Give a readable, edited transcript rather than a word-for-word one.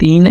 3